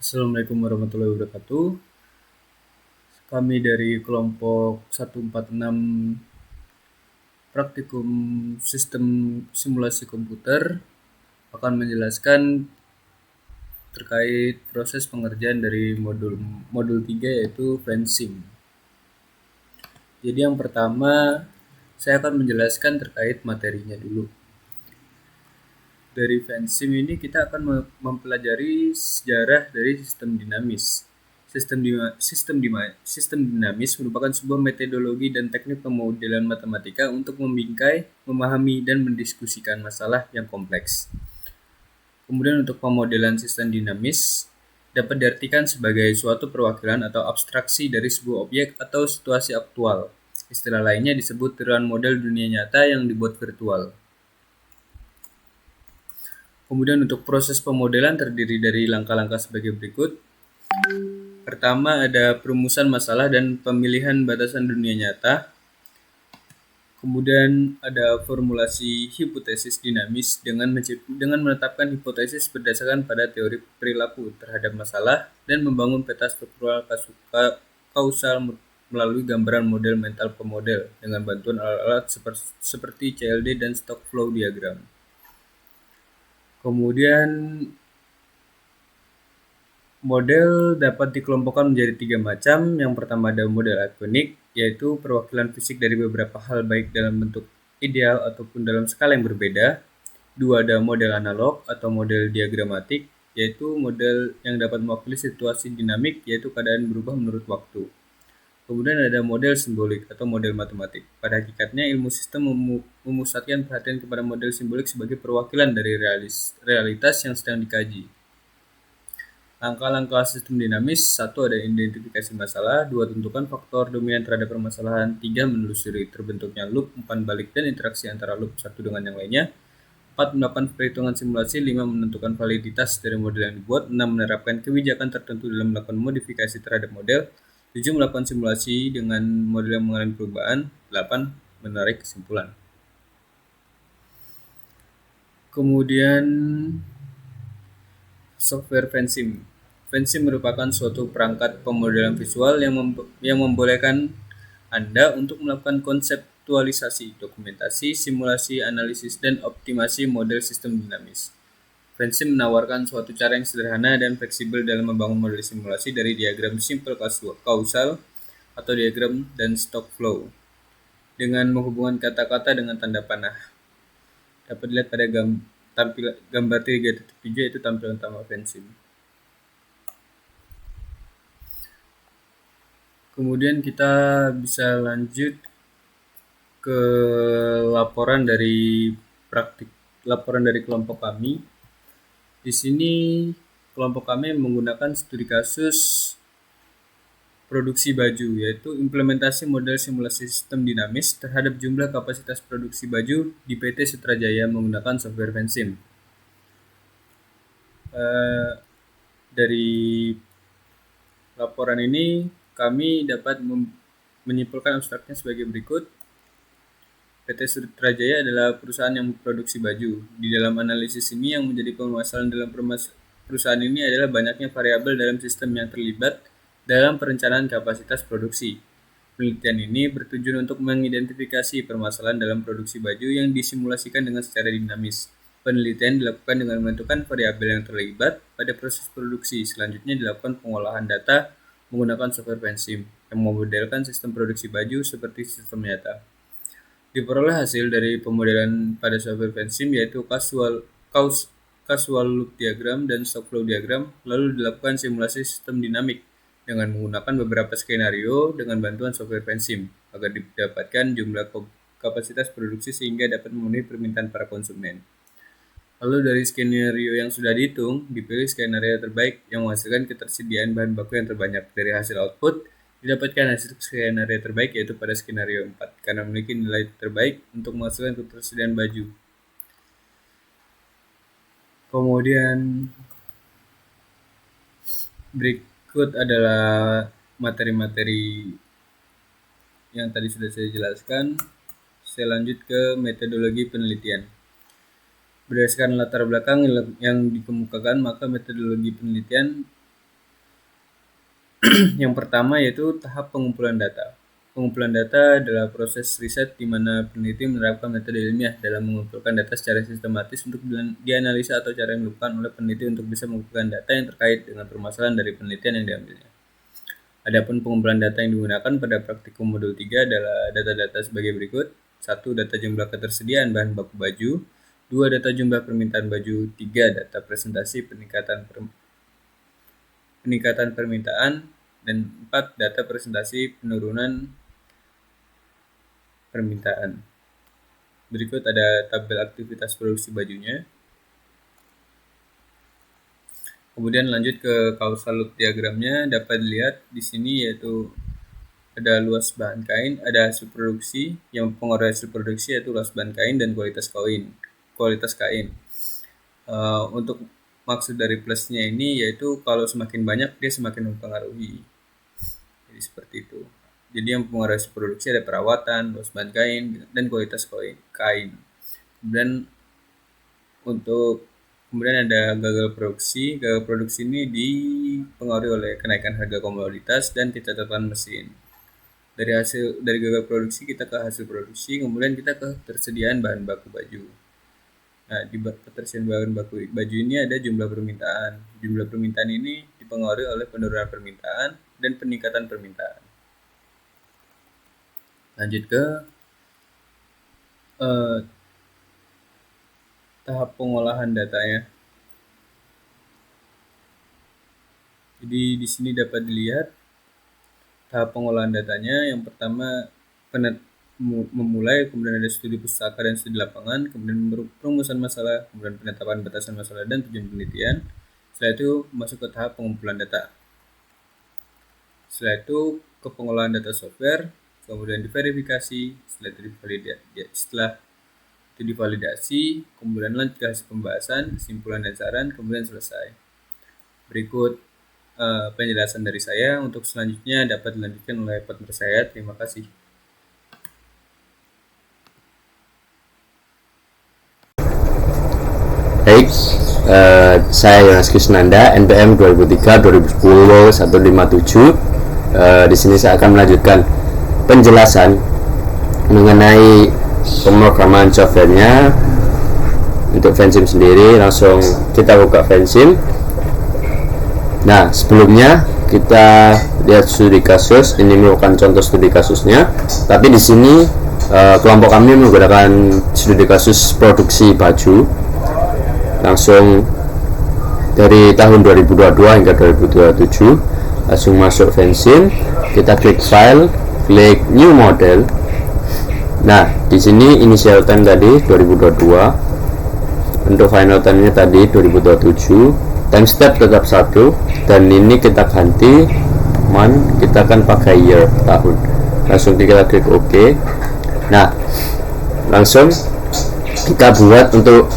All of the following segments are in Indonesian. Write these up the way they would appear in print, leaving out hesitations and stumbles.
Assalamualaikum warahmatullahi wabarakatuh. Kami dari kelompok 146 Praktikum Sistem Simulasi Komputer akan menjelaskan terkait proses pengerjaan dari modul modul 3 yaitu fencing. Jadi yang pertama saya akan menjelaskan terkait materinya dulu. Dari fencing ini kita akan mempelajari sejarah dari sistem dinamis. Sistem dinamis merupakan sebuah metodologi dan teknik pemodelan matematika untuk membingkai, memahami, dan mendiskusikan masalah yang kompleks. Kemudian untuk pemodelan sistem dinamis dapat diartikan sebagai suatu perwakilan atau abstraksi dari sebuah objek atau situasi aktual. Istilah lainnya disebut tiruan model dunia nyata yang dibuat virtual. Kemudian untuk proses pemodelan terdiri dari langkah-langkah sebagai berikut. Pertama ada perumusan masalah dan pemilihan batasan dunia nyata. Kemudian ada formulasi hipotesis dinamis dengan menetapkan hipotesis berdasarkan pada teori perilaku terhadap masalah dan membangun peta struktural kausal melalui gambaran model mental pemodel dengan bantuan alat-alat seperti CLD dan stock flow diagram. Kemudian model dapat dikelompokkan menjadi 3 macam. Yang pertama ada model ikonik, yaitu perwakilan fisik dari beberapa hal baik dalam bentuk ideal ataupun dalam skala yang berbeda. 2 ada model analog atau model diagramatik, yaitu model yang dapat mewakili situasi dinamik, yaitu keadaan berubah menurut waktu. Kemudian ada model simbolik atau model matematik. Pada hakikatnya, ilmu sistem memusatkan perhatian kepada model simbolik sebagai perwakilan dari realitas yang sedang dikaji. Langkah-langkah sistem dinamis: 1 ada identifikasi masalah, 2 tentukan faktor dominan terhadap permasalahan, 3 menelusuri terbentuknya loop, 4 balik dan interaksi antara loop satu dengan yang lainnya, 4 melakukan perhitungan simulasi, 5 menentukan validitas dari model yang dibuat, 6 menerapkan kebijakan tertentu dalam melakukan modifikasi terhadap model, 7 melakukan simulasi dengan model yang mengalami perubahan, 8 menarik kesimpulan. Kemudian software fencing. Fencing merupakan suatu perangkat pemodelan visual yang membolehkan Anda untuk melakukan konseptualisasi, dokumentasi, simulasi, analisis, dan optimasi model sistem dinamis. Fencing menawarkan suatu cara yang sederhana dan fleksibel dalam membangun model simulasi dari diagram simple kausal atau diagram dan stock flow dengan menghubungkan kata-kata dengan tanda panah. Dapat dilihat pada gambar 3.7 itu tampilan utama fencing. Kemudian kita bisa lanjut ke laporan dari kelompok kami. Di sini kelompok kami menggunakan studi kasus produksi baju, yaitu implementasi model simulasi sistem dinamis terhadap jumlah kapasitas produksi baju di PT Sutrajaya menggunakan software fencing. Dari laporan ini kami dapat menyimpulkan abstraknya sebagai berikut. PT Sutrajaya adalah perusahaan yang memproduksi baju. Di dalam analisis ini yang menjadi permasalahan dalam perusahaan ini adalah banyaknya variabel dalam sistem yang terlibat dalam perencanaan kapasitas produksi. Penelitian ini bertujuan untuk mengidentifikasi permasalahan dalam produksi baju yang disimulasikan dengan secara dinamis. Penelitian dilakukan dengan menentukan variabel yang terlibat pada proses produksi. Selanjutnya dilakukan pengolahan data menggunakan software fencing yang memodelkan sistem produksi baju seperti sistem nyata. Diperoleh hasil dari pemodelan pada software fencing yaitu casual loop diagram dan stock flow diagram, lalu dilakukan simulasi sistem dinamik dengan menggunakan beberapa skenario dengan bantuan software fencing agar didapatkan jumlah kapasitas produksi sehingga dapat memenuhi permintaan para konsumen. Lalu dari skenario yang sudah dihitung, dipilih skenario terbaik yang menghasilkan ketersediaan bahan baku yang terbanyak. Dari hasil output, didapatkan hasil skenario terbaik yaitu pada skenario 4 karena memiliki nilai terbaik untuk menghasilkan ketersediaan baju. Kemudian berikut adalah materi-materi yang tadi sudah saya jelaskan. Saya lanjut ke metodologi penelitian. Berdasarkan latar belakang yang dikemukakan, maka metodologi penelitian Yang pertama yaitu tahap pengumpulan data. Pengumpulan data adalah proses riset di mana peneliti menerapkan metode ilmiah dalam mengumpulkan data secara sistematis untuk dianalisa atau cara yang dilakukan oleh peneliti untuk bisa mengumpulkan data yang terkait dengan permasalahan dari penelitian yang diambilnya. Adapun pengumpulan data yang digunakan pada praktikum modul 3 adalah data-data sebagai berikut. 1. Data jumlah ketersediaan bahan baku baju. 2. Data jumlah permintaan baju. 3. Data presentasi peningkatan permintaan. Dan 4. Data presentasi penurunan permintaan. Berikut ada tabel aktivitas produksi bajunya. Kemudian lanjut ke causal loop diagramnya, dapat dilihat di sini yaitu ada luas bahan kain, ada hasil produksi, yang mempengaruhi hasil produksi yaitu luas bahan kain dan kualitas kain. Untuk maksud dari plusnya ini yaitu kalau semakin banyak dia semakin mempengaruhi. Jadi seperti itu. Jadi yang mempengaruhi hasil produksi ada perawatan, luas bahan kain, dan kualitas kain. Kemudian ada gagal produksi. Gagal produksi ini dipengaruhi oleh kenaikan harga komoditas dan kecacatan mesin. Dari gagal produksi kita ke hasil produksi, kemudian kita ke ketersediaan bahan baku baju. Nah, di ketersediaan bahan baku baju ini ada jumlah permintaan. Jumlah permintaan ini dipengaruhi oleh penurunan permintaan dan peningkatan permintaan. Lanjut ke tahap pengolahan datanya. Jadi di sini dapat dilihat tahap pengolahan datanya. Yang pertama memulai, kemudian ada studi pustaka dan studi lapangan, kemudian perumusan masalah, kemudian penetapan batasan masalah dan tujuan penelitian. Setelah itu masuk ke tahap pengumpulan data. Setelah itu ke pengolahan data software, kemudian diverifikasi, setelah itu divalidasi, kemudian lanjut ke hasil pembahasan, kesimpulan dan saran, kemudian selesai. Berikut penjelasan dari saya. Untuk selanjutnya dapat dilanjutkan oleh partner saya. Terima kasih. Baik, saya Yonas Krisnanda, NPM 2003-2010 157. Di sini saya akan melanjutkan penjelasan mengenai pemrograman softwarenya untuk Vensim sendiri. Langsung kita buka Vensim. Nah, sebelumnya kita lihat studi kasus. Ini merupakan contoh studi kasusnya. Tapi di sini kelompok kami menggunakan studi kasus produksi baju. Langsung dari tahun 2022 hingga 2027. Langsung masuk Vensim, kita klik file, klik new model. Nah, di sini initial time tadi 2022, untuk final time-nya tadi 2027, time step tetap 1, dan ini kita ganti month, kita akan pakai year, tahun. Langsung kita klik OK. Nah, langsung kita buat untuk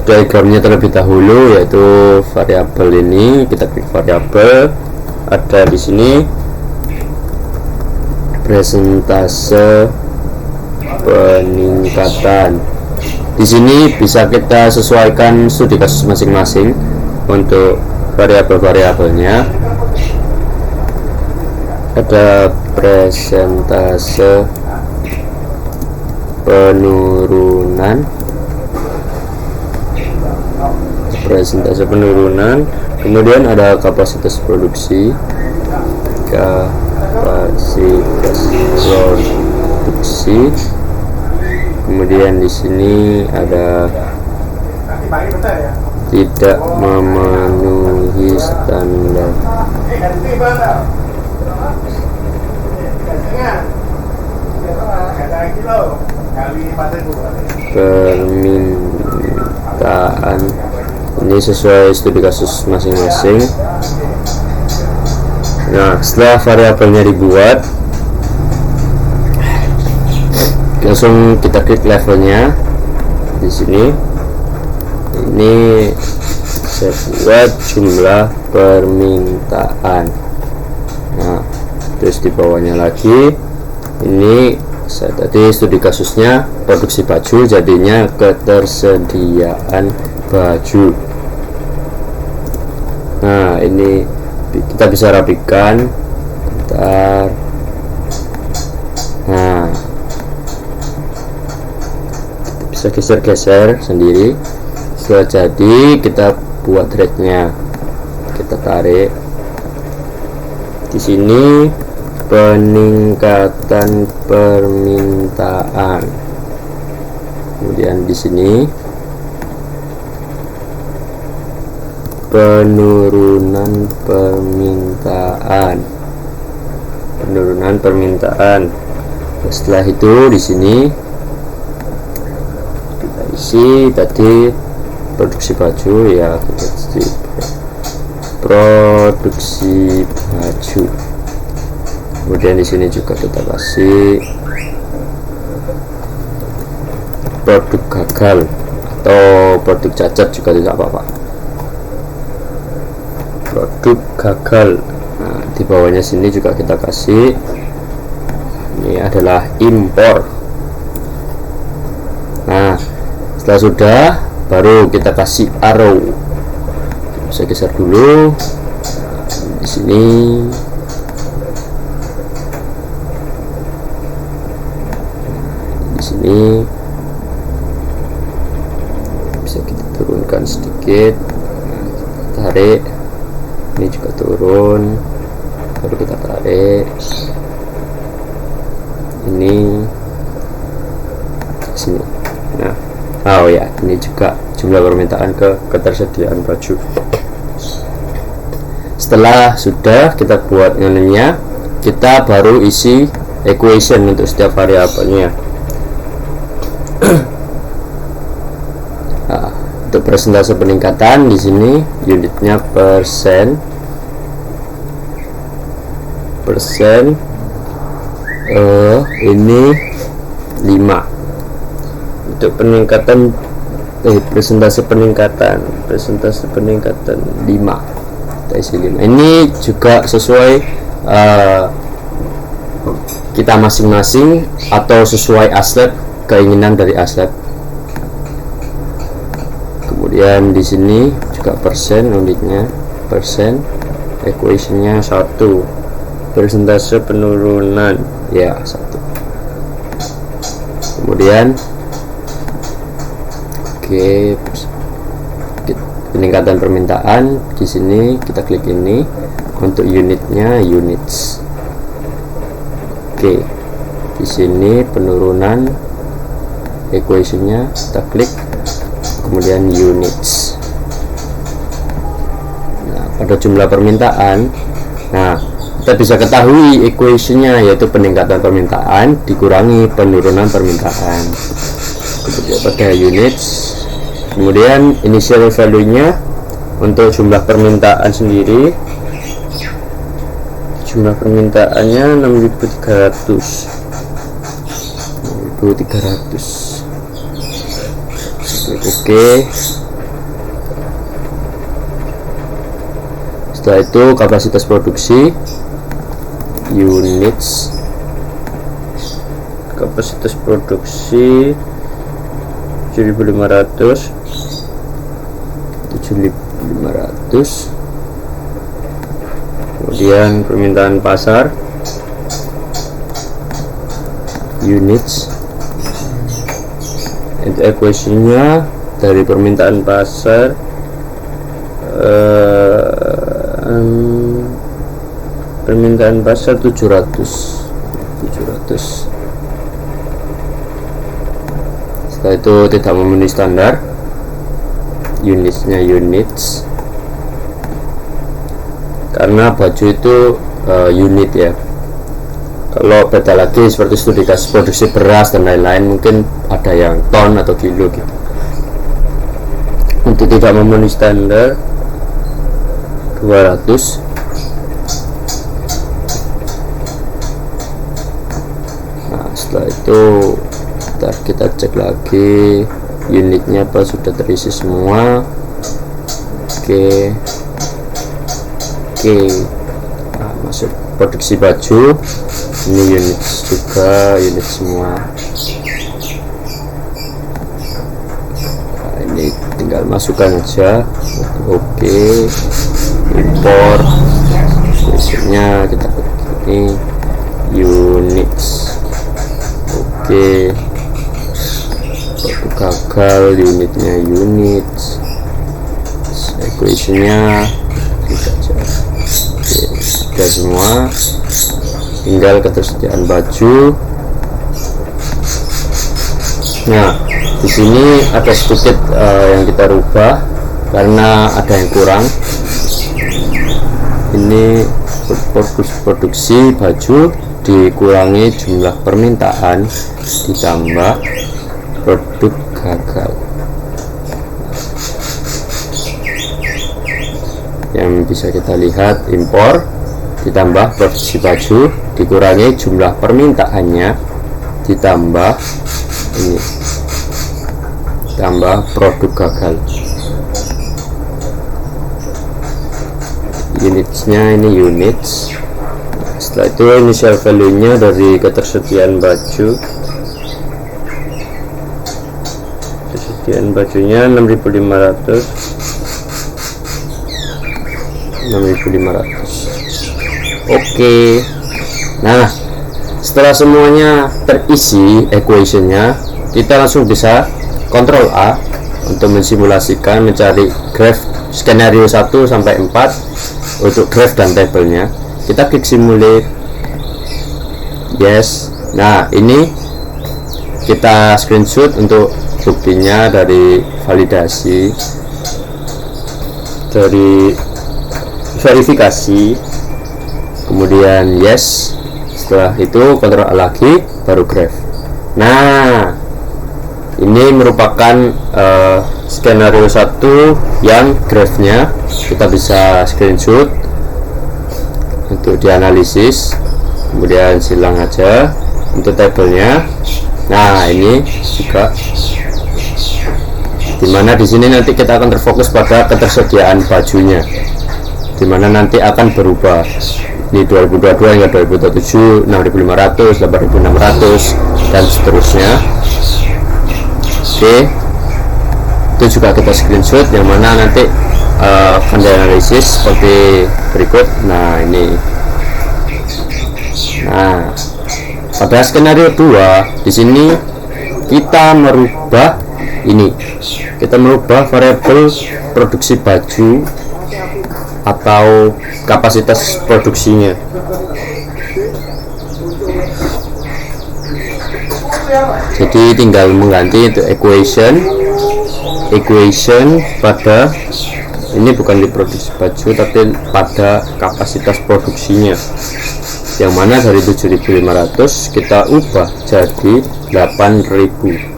diagramnya terlebih dahulu, yaitu variabel ini. Kita klik variabel, ada di sini presentase peningkatan. Di sini bisa kita sesuaikan studi kasus masing-masing untuk variabel-variabelnya. Ada presentase penurunan, kemudian ada kapasitas produksi, kemudian di sini ada tidak memenuhi standar, permintaan. Ini sesuai studi kasus masing-masing. Nah, setelah variabelnya dibuat, langsung kita klik levelnya di sini. Ini saya buat jumlah permintaan. Nah, terus di bawahnya lagi, ini saya tadi studi kasusnya produksi baju, jadinya ketersediaan baju. Nah, ini kita bisa rapikan. Bentar. Nah, kita bisa geser-geser sendiri. Sudah jadi, kita buat threadnya. Kita tarik. Di sini peningkatan permintaan. Kemudian di sini penurunan permintaan. Setelah itu di sini kita isi tadi produksi baju, ya kita isi produksi baju. Kemudian di sini juga kita kasih produk gagal atau produk cacat juga tidak apa-apa. Produk gagal. Nah, di bawahnya sini juga kita kasih, ini adalah impor. Nah, setelah sudah, baru kita kasih arrow. Bisa geser dulu. Di sini bisa kita turunkan sedikit. Kita tarik. Ini juga turun, baru kita tarik ini ke sini. Nah, oh ya, ini juga jumlah permintaan ke ketersediaan baju. Setelah sudah kita buat ininya, kita baru isi equation untuk setiap variabelnya. Nah, untuk persentase peningkatan di sini unitnya persen. Ini 5. Untuk peningkatan persentase peningkatan 5. Kita isi 5. Ini juga sesuai kita masing-masing atau sesuai aslab, keinginan dari aslab. Kemudian di sini juga persen, unitnya persen, equationnya 1, persentase penurunan ya 1. Kemudian peningkatan permintaan di sini kita klik ini, untuk unitnya units. Di sini penurunan, equationnya kita klik, kemudian units. Nah, pada jumlah permintaan, nah kita bisa ketahui equationnya, yaitu peningkatan permintaan dikurangi penurunan permintaan. Kemudian pada units, kemudian initial value nya untuk jumlah permintaan sendiri, jumlah permintaannya 6.300. Oke. Setelah itu kapasitas produksi units, kapasitas produksi 7.500. Kemudian permintaan pasar units, itu equationnya dari permintaan pasar permintaan pasar 700. Setelah itu tidak memenuhi standar, unitsnya units, karena baju itu unit ya. Kalau beda lagi seperti studi kasus produksi beras dan lain-lain, mungkin ada yang ton atau kilo gitu. Untuk tidak memenuhi standar 200. Nah, setelah itu kita cek lagi unitnya apa sudah terisi semua. Oke. Nah, masuk produksi baju, ini unit juga, unit semua. Nah, ini tinggal tinggal masukkan aja. Oke, impor biasanya kita ini units. Oke, gagal unitnya units, equationnya kita aja. Oke, sudah semua, tinggal ketersediaan baju. Nah, di sini ada sedikit yang kita rubah karena ada yang kurang. Ini produksi baju dikurangi jumlah permintaan ditambah produk gagal. Yang bisa kita lihat, impor ditambah produksi baju dikurangi jumlah permintaannya ditambah ini, tambah produk gagal. Unitsnya ini units. Setelah itu initial value nya dari ketersediaan baju. Ketersediaan bajunya 6.500. Oke. Nah, setelah semuanya terisi equationnya, kita langsung bisa Ctrl A untuk mensimulasikan, mencari graph skenario 1 sampai 4 untuk graph dan tabelnya. Kita klik simulate, yes. Nah, ini kita screenshot untuk buktinya dari validasi, dari verifikasi, kemudian yes. Setelah itu Ctrl A lagi, baru graph. Nah, ini merupakan skenario 1 yang graphnya kita bisa screenshot untuk dianalisis, kemudian silang aja untuk tabelnya. Nah, ini juga dimana di sini nanti kita akan terfokus pada ketersediaan bajunya, dimana nanti akan berubah. Ini 2022 hingga 2027 6.500, 8.600 dan seterusnya. Oke, itu juga kita screenshot, yang mana nanti akan dianalisis seperti berikut. Nah, ini. Nah, pada skenario 2 di sini kita merubah ini. Kita merubah variabel produksi baju atau kapasitas produksinya. Jadi tinggal mengganti itu equation pada ini, bukan di produksi baju tapi pada kapasitas produksinya, yang mana dari 7.500 kita ubah jadi 8.000.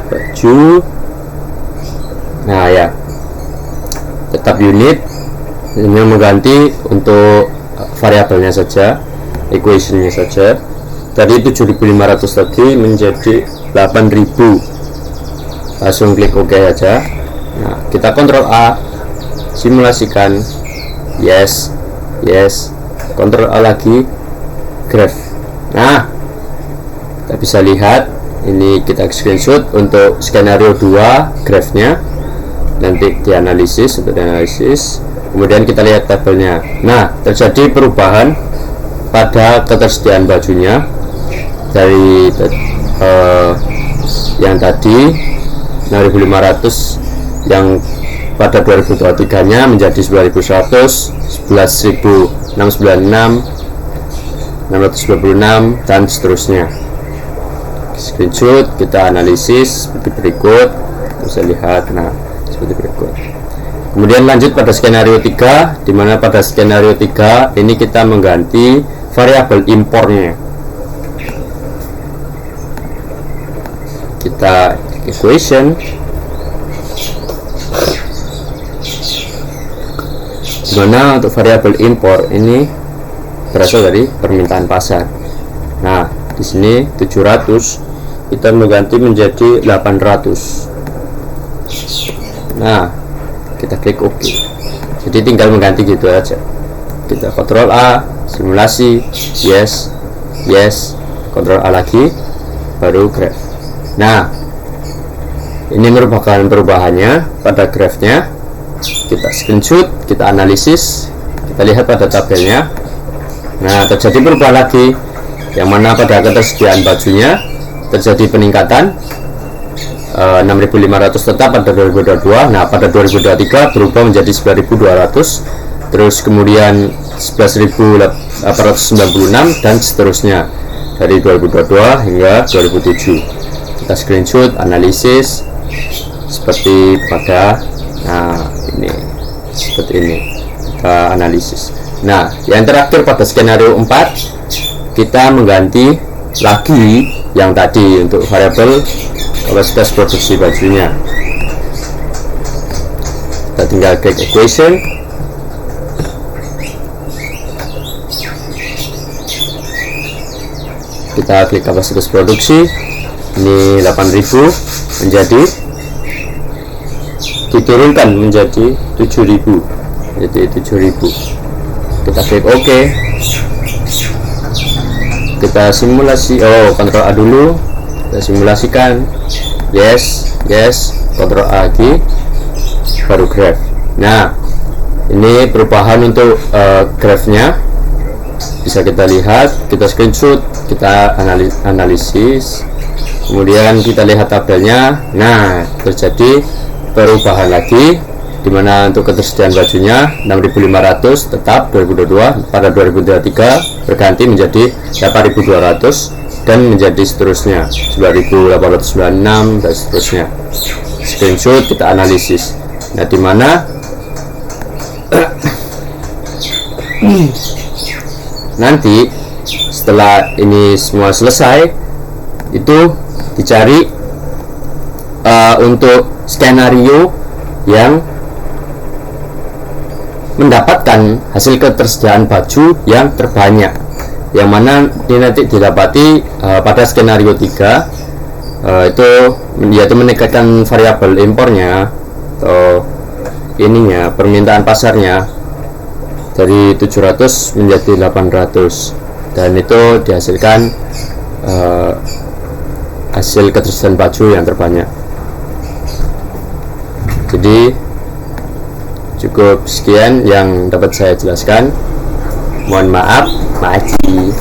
Baju. Nah, ya, tetap unit, hanya mengganti untuk variabelnya saja, equationnya saja. Dari 7.500 tadi menjadi 8.000. Langsung klik OK aja. Nah, kita Ctrl A, simulasikan, yes, Ctrl A lagi, graph. Nah, kita bisa lihat ini, kita screenshot untuk skenario 2 graphnya, nanti dianalisis, kemudian kita lihat tabelnya. Nah, terjadi perubahan pada ketersediaan bajunya dari yang tadi 6.500 yang pada 2023 nya menjadi 9.100, 11.696, 626 dan seterusnya. Screenshot, kita analisis seperti berikut, bisa lihat. Nah, seperti berikut. Kemudian lanjut pada skenario 3, di mana pada skenario 3 ini kita mengganti variabel impornya. Kita equation, di mana untuk variabel impor ini berasal dari permintaan pasar. Nah, di sini 700 kita mengganti menjadi 800. Nah, kita klik OK. Jadi tinggal mengganti gitu aja. Kita Ctrl A, simulasi, yes, Ctrl A lagi, baru graph. Nah, ini merupakan perubahannya pada graphnya. Kita screenshot, kita analisis, kita lihat pada tabelnya. Nah, terjadi perubahan lagi, yang mana pada ketersediaan bajunya terjadi peningkatan 6.500 tetap pada 2022. Nah, pada 2023 berubah menjadi 9.200, terus kemudian 11.896 dan seterusnya dari 2022 hingga 2007. Kita screenshot, analisis seperti pada, nah ini seperti ini, kita analisis. Nah, yang terakhir pada skenario 4, kita mengganti lagi yang tadi untuk variabel kapasitas produksi bajunya. Kita tinggal klik equation, kita klik kapasitas produksi, ini 8.000 menjadi, diturunkan menjadi 7.000, jadi 7.000. Kita klik OK, kita simulasi, Ctrl A dulu, kita simulasikan, yes, Ctrl A lagi, baru graph. Nah, ini perubahan untuk graphnya bisa kita lihat, kita screenshot, kita analisis, kemudian kita lihat tabelnya. Nah, terjadi perubahan lagi, dimana untuk ketersediaan bajunya 6.500 tetap 2022, pada 2023 berganti menjadi 8.200 dan menjadi seterusnya 9.896 dan seterusnya. Screenshot, kita analisis. Nah, dimana nanti setelah ini semua selesai, itu dicari untuk skenario yang mendapatkan hasil ketersediaan baju yang terbanyak, yang mana ini nanti didapati pada skenario 3, itu yaitu meningkatkan variabel impornya atau ininya, permintaan pasarnya dari 700 menjadi 800, dan itu dihasilkan hasil ketersediaan baju yang terbanyak. Jadi cukup sekian yang dapat saya jelaskan. Mohon maaf, Pak Haji.